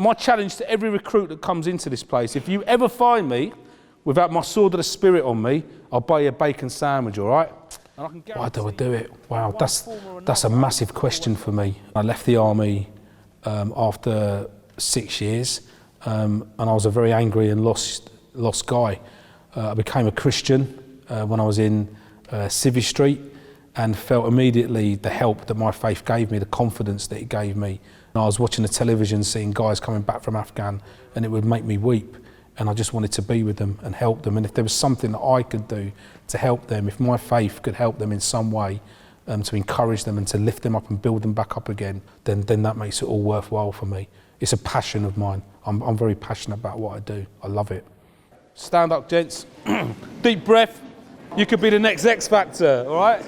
My challenge to every recruit that comes into this place, if you ever find me without my sword of the Spirit on me, I'll buy you a bacon sandwich, all right? Why do I do it? Wow, that's a massive question for me. I left the army after 6 years, and I was a very angry and lost guy. I became a Christian when I was in Civvy Street, and felt immediately the help that my faith gave me, the confidence that it gave me. And I was watching the television, seeing guys coming back from Afghan, and it would make me weep. And I just wanted to be with them and help them. And if there was something that I could do to help them, if my faith could help them in some way, to encourage them and to lift them up and build them back up again, then that makes it all worthwhile for me. It's a passion of mine. I'm very passionate about what I do. I love it. Stand up, gents. Deep breath. You could be the next X Factor, all right?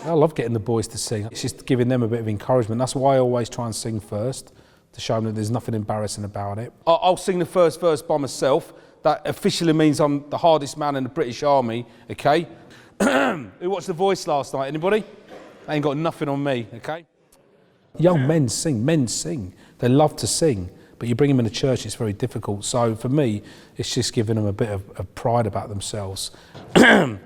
I love getting the boys to sing. It's just giving them a bit of encouragement. That's why I always try and sing first, to show them that there's nothing embarrassing about it. I'll sing the first verse by myself. That officially means I'm the hardest man in the British Army, okay? Who watched The Voice last night? Anybody? They ain't got nothing on me, okay? Young men sing. They love to sing, but you bring them in a church, it's very difficult. So for me, it's just giving them a bit of pride about themselves.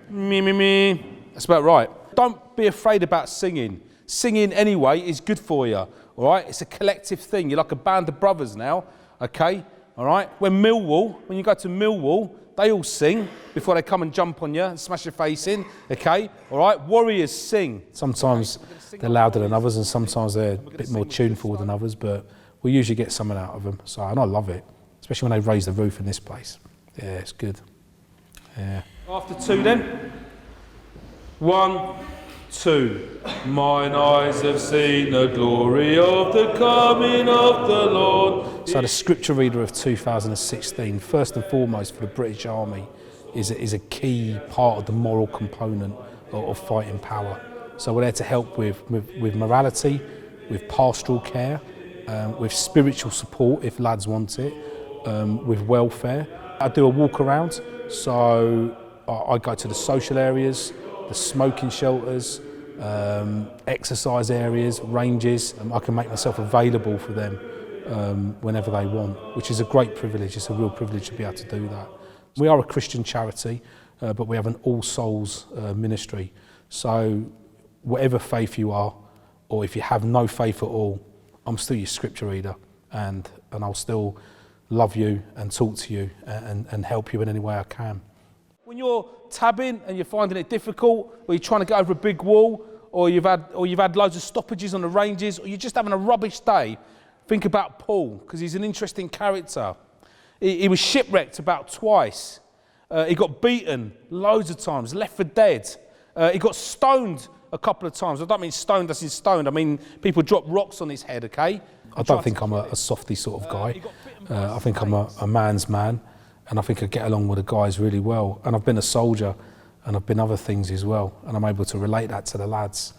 Me. That's about right. Don't be afraid about singing. Singing anyway is good for you, all right? It's a collective thing. You're like a band of brothers now, okay? All right? When you go to Millwall, they all sing before they come and jump on you and smash your face in, okay? All right? Warriors sing. Sometimes they're louder than others, and sometimes they're a bit more tuneful than others, but we usually get something out of them. So, and I love it, especially when they raise the roof in this place. Yeah, it's good. Yeah. After 2 then. 1, 2. Mine eyes have seen the glory of the coming of the Lord. So the scripture reader of 2016, first and foremost for the British Army, is a key part of the moral component of fighting power. So we're there to help with morality, with pastoral care, with spiritual support if lads want it, with welfare. I do a walk around, so I go to the social areas, the smoking shelters, exercise areas, ranges. I can make myself available for them whenever they want, which is a great privilege. It's a real privilege to be able to do that. We are a Christian charity, but we have an all souls ministry. So whatever faith you are, or if you have no faith at all, I'm still your scripture reader, and I'll still love you and talk to you and help you in any way I can. When you're tabbing and you're finding it difficult, or you're trying to get over a big wall, or you've had loads of stoppages on the ranges, or you're just having a rubbish day, think about Paul, because he's an interesting character. He was shipwrecked about twice. He got beaten loads of times, left for dead. He got stoned a couple of times. I don't mean stoned as in stoned. I mean people drop rocks on his head, okay? I don't think I'm a softy sort of guy. I think I'm a man's man. And I think I get along with the guys really well. And I've been a soldier, and I've been other things as well. And I'm able to relate that to the lads.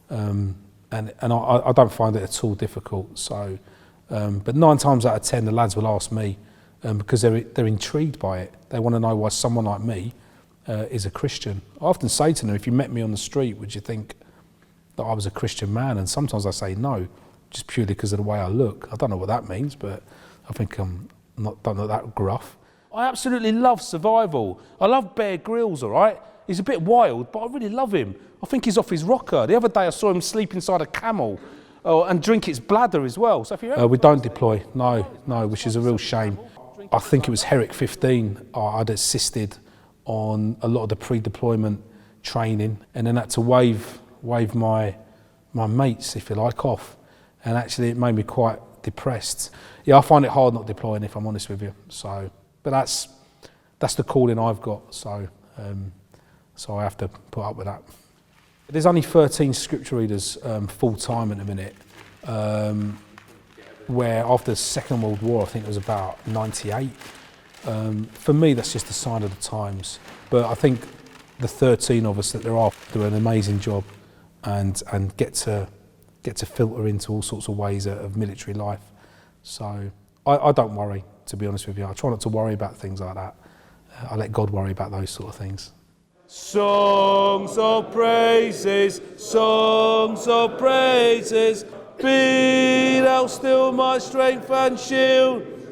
And I don't find it at all difficult. So, but 9 times out of 10, the lads will ask me because they're intrigued by it. They want to know why someone like me is a Christian. I often say to them, if you met me on the street, would you think that I was a Christian man? And sometimes I say no, just purely because of the way I look. I don't know what that means, but I think I'm not that gruff. I absolutely love survival. I love Bear Grylls, all right? He's a bit wild, but I really love him. I think he's off his rocker. The other day I saw him sleep inside a camel and drink its bladder as well. So if you we don't deploy, no, which is a real shame. I think it was Herrick 15. I'd assisted on a lot of the pre-deployment training, and then had to wave my mates, if you like, off. And actually it made me quite depressed. Yeah, I find it hard not deploying, if I'm honest with you. So. But that's the calling I've got, so I have to put up with that. There's only 13 scripture readers full-time at the minute, where after the Second World War, I think it was about 98. For me, that's just a sign of the times. But I think the 13 of us that there are do an amazing job and get to filter into all sorts of ways of military life. So I don't worry. To be honest with you, I try not to worry about things like that. I let God worry about those sort of things. Songs of praises, Be thou still my strength and shield.